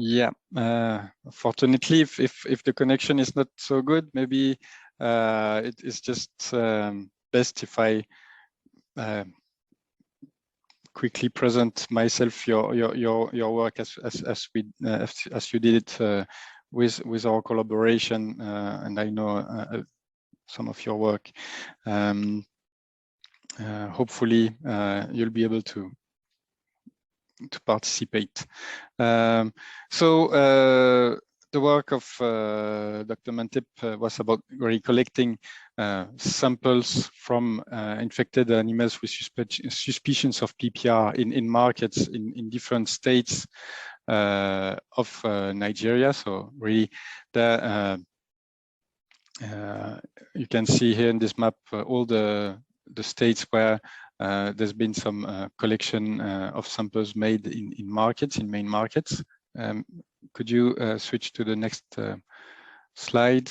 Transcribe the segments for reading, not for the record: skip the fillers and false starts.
Yeah, fortunately, if the connection is not so good, maybe it is just best if I quickly present myself your work as you did it with our collaboration, and I know some of your work. Hopefully, you'll be able to participate. The work of Dr. Mantip was about collecting samples from infected animals with suspicions of PPR in markets in different states of Nigeria. So really, you can see here in this map all the states where there's been some collection of samples made in markets, in main markets. Could you switch to the next slide?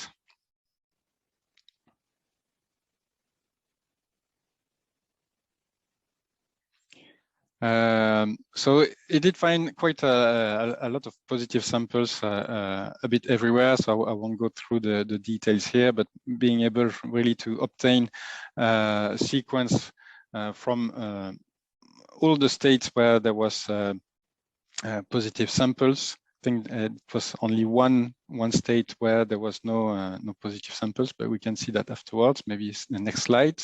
So it did find quite a lot of positive samples a bit everywhere, so I won't go through the details here, but being able really to obtain a sequence from all the states where there was positive samples. I think it was only one state where there was no positive samples, but we can see that afterwards. Maybe it's the next slide.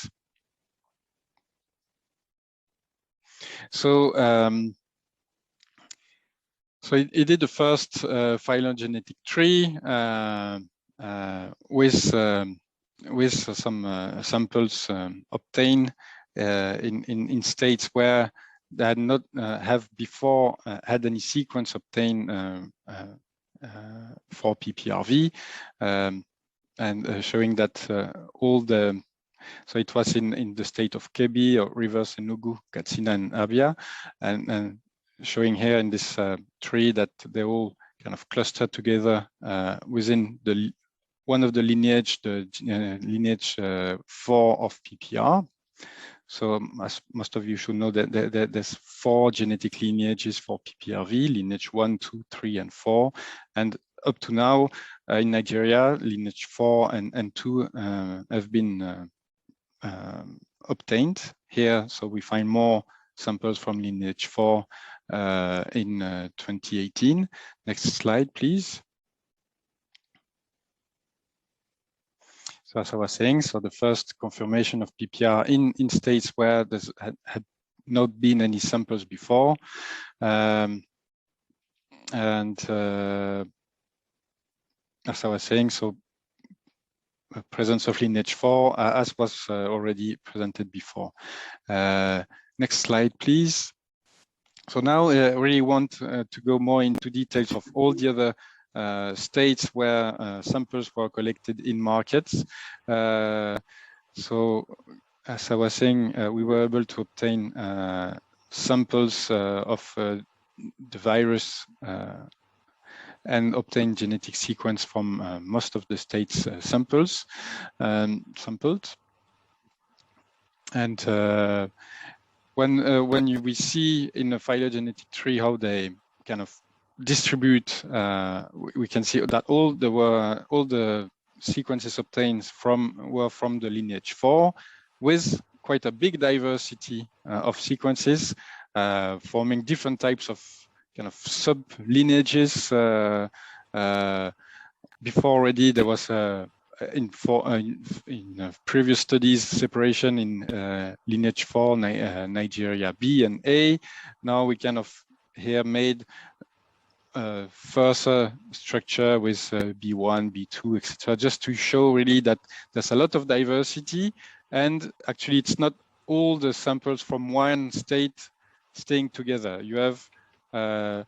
So it did the first phylogenetic tree with some samples obtained in states where they had not have before had any sequence obtained for PPRV, and showing that all the, so it was in the state of Kebbi, or Rivers, Enugu, Katsina, and Abia, and showing here in this tree that they all kind of clustered together within the one of the lineage, the lineage 4 of PPR. So as most of you should know, that there's 4 genetic lineages for PPRV: lineage 1, 2, 3, and 4. And up to now, in Nigeria, lineage 4 and 2 have been obtained here. So we find more samples from lineage 4 in 2018. Next slide, please. So as I was saying, so the first confirmation of PPR in states where there had not been any samples before. And as I was saying, so presence of lineage 4, as was already presented before. Next slide, please. So now I really want to go more into details of all the other states where samples were collected in markets. So as I was saying, we were able to obtain samples of the virus and obtain genetic sequence from most of the states sampled. And when we see in a phylogenetic tree how they kind of distribute, we can see that all the sequences obtained were from the lineage 4, with quite a big diversity of sequences, forming different types of kind of sub lineages. Before already there was in previous studies separation in lineage 4, Nigeria B and A. Now we kind of here made further structure with B1, B2, etc., just to show really that there's a lot of diversity, and actually it's not all the samples from one state staying together. You have a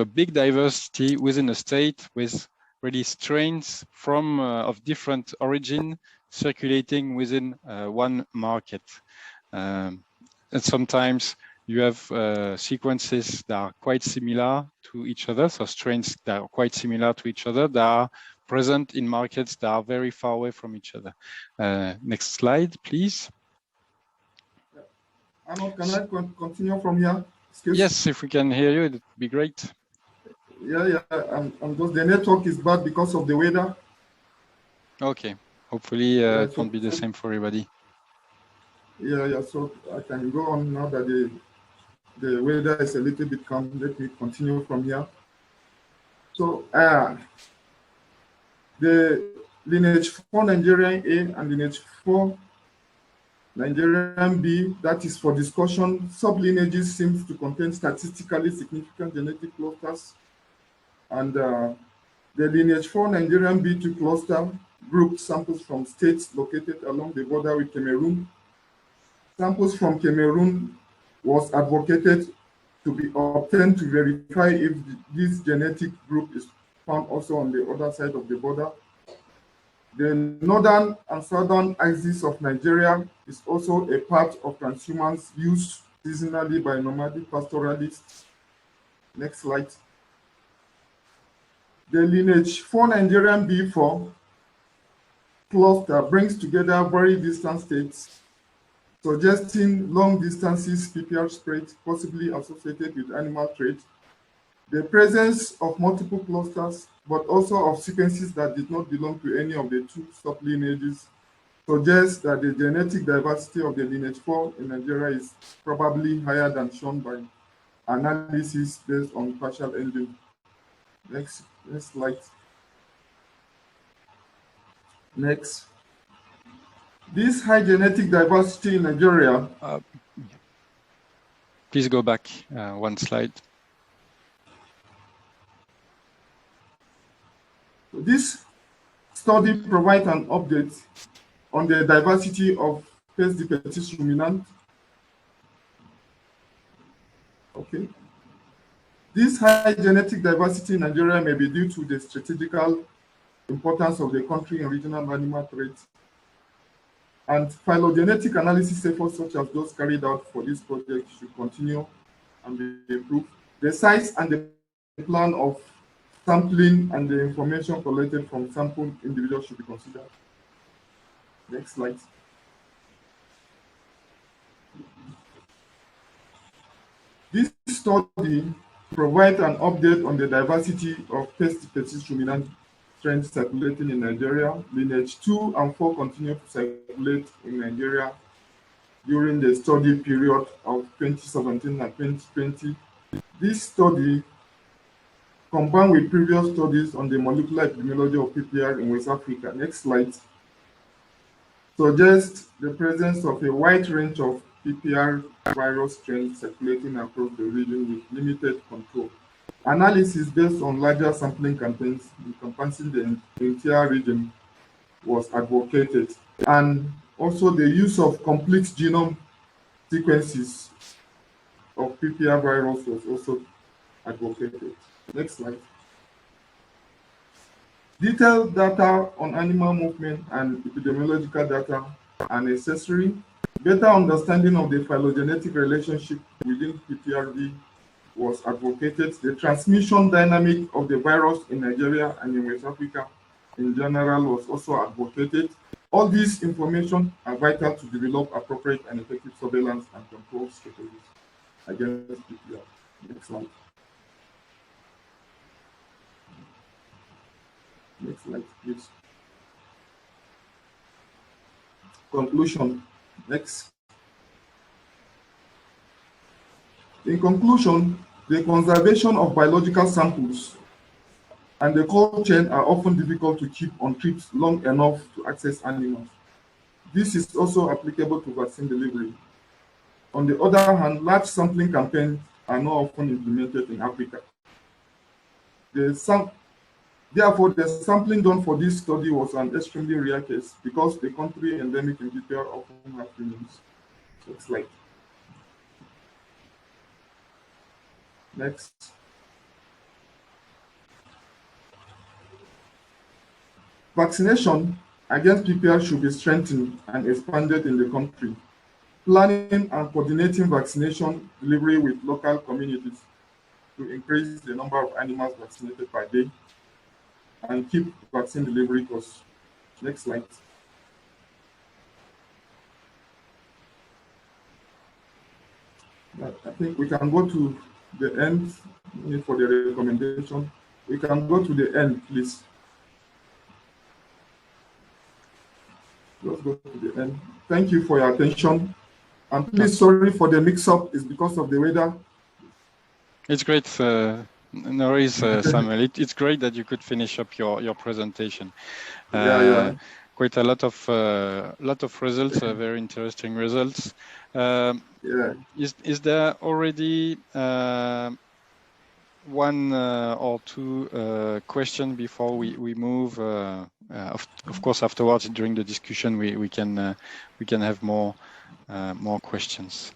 big diversity within a state with really strains from of different origin circulating within one market. And sometimes you have sequences that are quite similar to each other, so strains that are quite similar to each other that are present in markets that are very far away from each other. Next slide, please. Arnold, can I continue from here? Yes, if we can hear you, it'd be great. Yeah, I'm just, the network is bad because of the weather. Okay, hopefully it won't be the same for everybody. Yeah, so I can go on now that the weather is a little bit calm. Let me continue from here. So the lineage 4 Nigerian A and lineage 4 Nigerian B, that is for discussion. Sublineages seems to contain statistically significant genetic clusters, and the lineage 4 Nigerian B2 cluster grouped samples from states located along the border with Cameroon. Samples from Cameroon was advocated to be obtained to verify if this genetic group is found also on the other side of the border. The northern and southern axis of Nigeria is also a part of transhumance used seasonally by nomadic pastoralists. Next slide. The lineage 4 Nigerian B4 cluster brings together very distant states, suggesting long distances PPR spread possibly associated with animal trade. The presence of multiple clusters, but also of sequences that did not belong to any of the two sublineages, suggests that the genetic diversity of the lineage 4 in Nigeria is probably higher than shown by analysis based on partial engine. Next slide. Next. This high genetic diversity in Nigeria. Please go back one slide. This study provides an update on the diversity of Peste Petits Ruminants. Okay. This high genetic diversity in Nigeria may be due to the strategical importance of the country in regional animal trade. And phylogenetic analysis efforts such as those carried out for this project should continue and be improved. The size and the plan of sampling and the information collected from sampled individuals should be considered. Next slide. This study provides an update on the diversity of Petits Ruminants trends circulating in Nigeria. Lineage 2 and 4 continue to circulate in Nigeria during the study period of 2017 and 2020. This study, combined with previous studies on the molecular epidemiology of PPR in West Africa, next slide, suggests the presence of a wide range of PPR virus strains circulating across the region with limited control. Analysis based on larger sampling campaigns encompassing the entire region was advocated, and also the use of complete genome sequences of PPR virus was also advocated. Next slide. Detailed data on animal movement and epidemiological data are necessary. Better understanding of the phylogenetic relationship within PPRV was advocated. The transmission dynamic of the virus in Nigeria and in West Africa in general was also advocated. All these information are vital to develop appropriate and effective surveillance and control strategies against PPR. Next slide. Next slide, please. Conclusion. Next. In conclusion, the conservation of biological samples and the cold chain are often difficult to keep on trips long enough to access animals. This is also applicable to vaccine delivery. On the other hand, large sampling campaigns are not often implemented in Africa. Therefore, the sampling done for this study was an extremely rare case because the country endemic in PPR often have humans. Next slide. Next. Vaccination against PPR should be strengthened and expanded in the country. Planning and coordinating vaccination delivery with local communities to increase the number of animals vaccinated per day and keep vaccine delivery costs. Next slide. I think we can go to the end for the recommendation. We can go to the end, please. Let's go to the end. Thank you for your attention. And please, sorry for the mix-up. It's because of the weather. It's great. No worries, Samuel. It's great that you could finish up your presentation. Yeah. Quite a lot of results, very interesting results. Yeah. Is there already one or two questions before we move? Of course, afterwards during the discussion, we can have more questions.